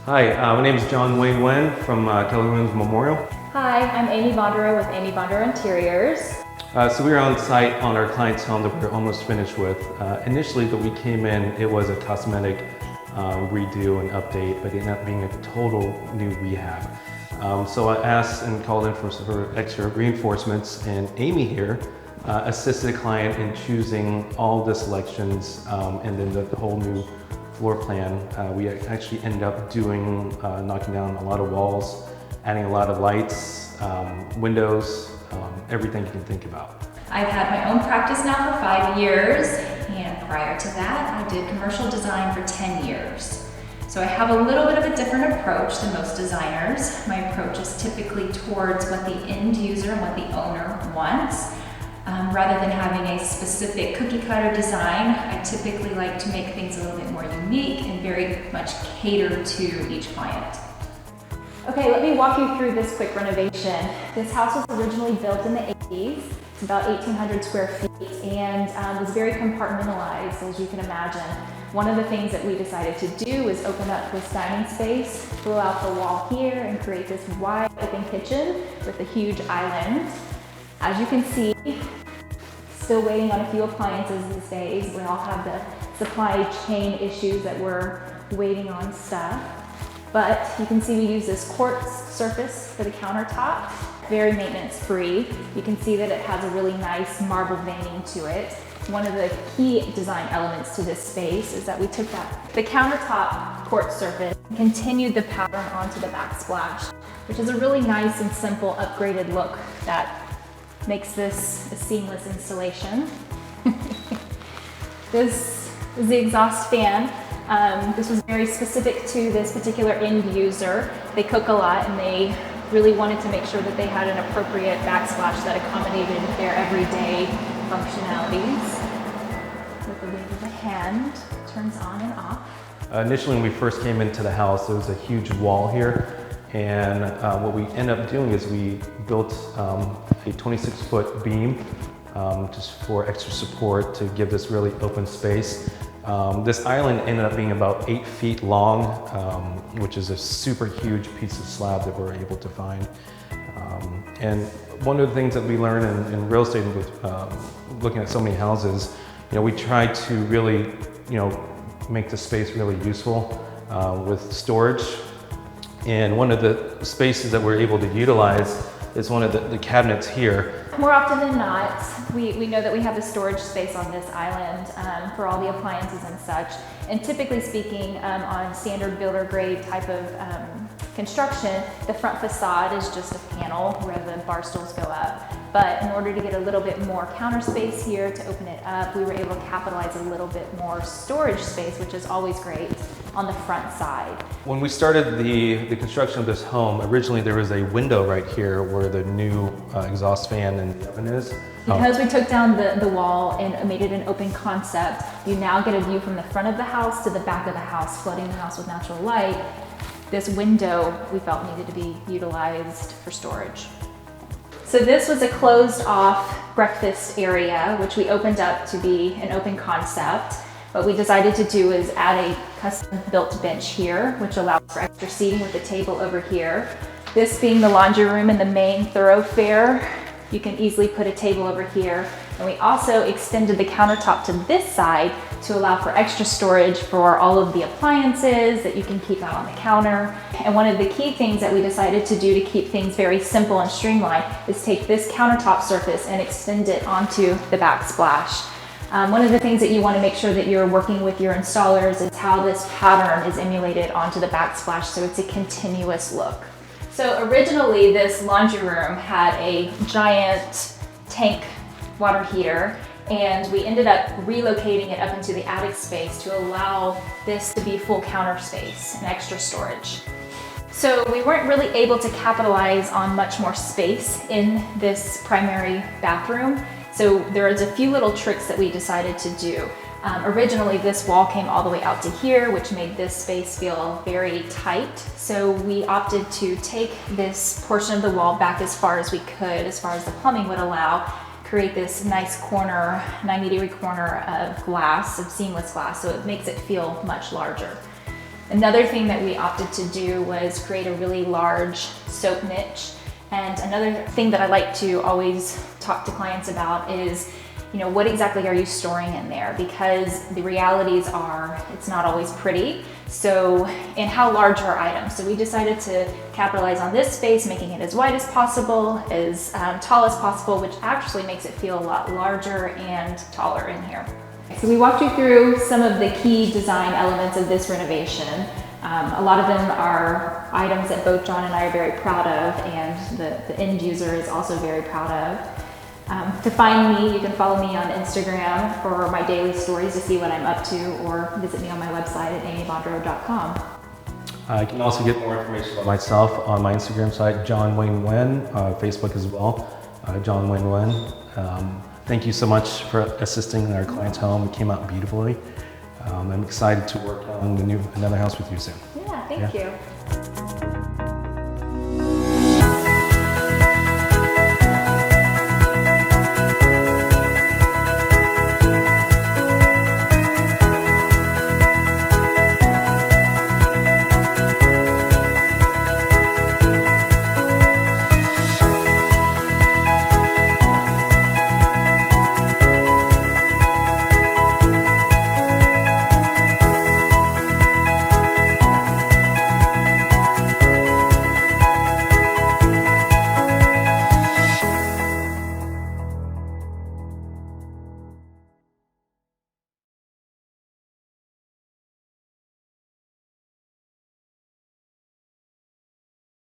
Hi, my name is John Wayne Wen from Keller Williams Memorial. Hi, I'm Amy Bondero with Amy Bondero Interiors. So we were on site on our client's home that we're almost finished with. Initially, when we came in, it was a cosmetic redo and update, but it ended up being a total new rehab. So I asked and called in for some extra reinforcements, and Amy here assisted the client in choosing all the selections and then the whole new floor plan. We actually ended up doing, knocking down a lot of walls, adding a lot of lights, windows, everything you can think about. I've had my own practice now for 5 years, and prior to that, I did commercial design for 10 years. So I have a little bit of a different approach than most designers. My approach is typically towards what the end user and what the owner wants. Rather than having a specific cookie cutter design, I typically like to make things a little bit more unique and very much cater to each client. Okay, let me walk you through this quick renovation. This house was originally built in the 80s. It's about 1,800 square feet and was very compartmentalized, as you can imagine. One of the things that we decided to do is open up this dining space, blow out the wall here, and create this wide open kitchen with a huge island. As you can see, still waiting on a few appliances these days. We all have the supply chain issues that we're waiting on stuff. But you can see we use this quartz surface for the countertop, very maintenance free. You can see that it has a really nice marble veining to it. One of the key design elements to this space is that we took the countertop quartz surface and continued the pattern onto the backsplash, which is a really nice and simple upgraded look that makes this a seamless installation. This is the exhaust fan. This was very specific to this particular end user. They cook a lot and they really wanted to make sure that they had an appropriate backsplash that accommodated their everyday functionalities. With the wave of a hand, turns on and off. Initially, when we first came into the house, there was a huge wall here. And what we ended up doing is we built a 26-foot beam just for extra support to give this really open space. This island ended up being about 8 feet long, which is a super huge piece of slab that we're able to find. And one of the things that we learned in real estate with looking at so many houses, we try to really, make the space really useful with storage. And one of the spaces that we're able to utilize is one of the cabinets here. More often than not, we know that we have a storage space on this island for all the appliances and such. And typically speaking, on standard builder grade type of construction, the front facade is just a panel where the bar stools go up. But in order to get a little bit more counter space here to open it up, we were able to capitalize a little bit more storage space, which is always great, on the front side. When we started the construction of this home, originally there was a window right here where the new exhaust fan and the oven is. Because we took down the wall and made it an open concept, you now get a view from the front of the house to the back of the house, flooding the house with natural light. This window we felt needed to be utilized for storage. So this was a closed off breakfast area, which we opened up to be an open concept. What we decided to do is add a custom built bench here, which allows for extra seating with a table over here. This being the laundry room in the main thoroughfare, you can easily put a table over here. And we also extended the countertop to this side to allow for extra storage for all of the appliances that you can keep out on the counter. And one of the key things that we decided to do to keep things very simple and streamlined is take this countertop surface and extend it onto the backsplash. One of the things that you want to make sure that you're working with your installers is how this pattern is emulated onto the backsplash so it's a continuous look. So originally this laundry room had a giant tank water heater, and we ended up relocating it up into the attic space to allow this to be full counter space and extra storage. So we weren't really able to capitalize on much more space in this primary bathroom. So there's a few little tricks that we decided to do. Originally, this wall came all the way out to here, which made this space feel very tight. So we opted to take this portion of the wall back as far as we could, as far as the plumbing would allow, create this nice corner, 90-degree corner of glass, of seamless glass, so it makes it feel much larger. Another thing that we opted to do was create a really large soap niche. And another thing that I like to always talk to clients about is, what exactly are you storing in there? Because the realities are, it's not always pretty. So, and how large are items? So we decided to capitalize on this space, making it as wide as possible, as tall as possible, which actually makes it feel a lot larger and taller in here. So we walked you through some of the key design elements of this renovation. A lot of them are items that both John and I are very proud of, and the end user is also very proud of. To find me, you can follow me on Instagram for my daily stories to see what I'm up to, or visit me on my website at amybondro.com. I can also get more information about myself on my Instagram site, John Wayne Wen, Facebook as well, John Wayne Wen. Thank you so much for assisting our client's home. It came out beautifully. I'm excited to work on another house with you soon. Yeah, thank you.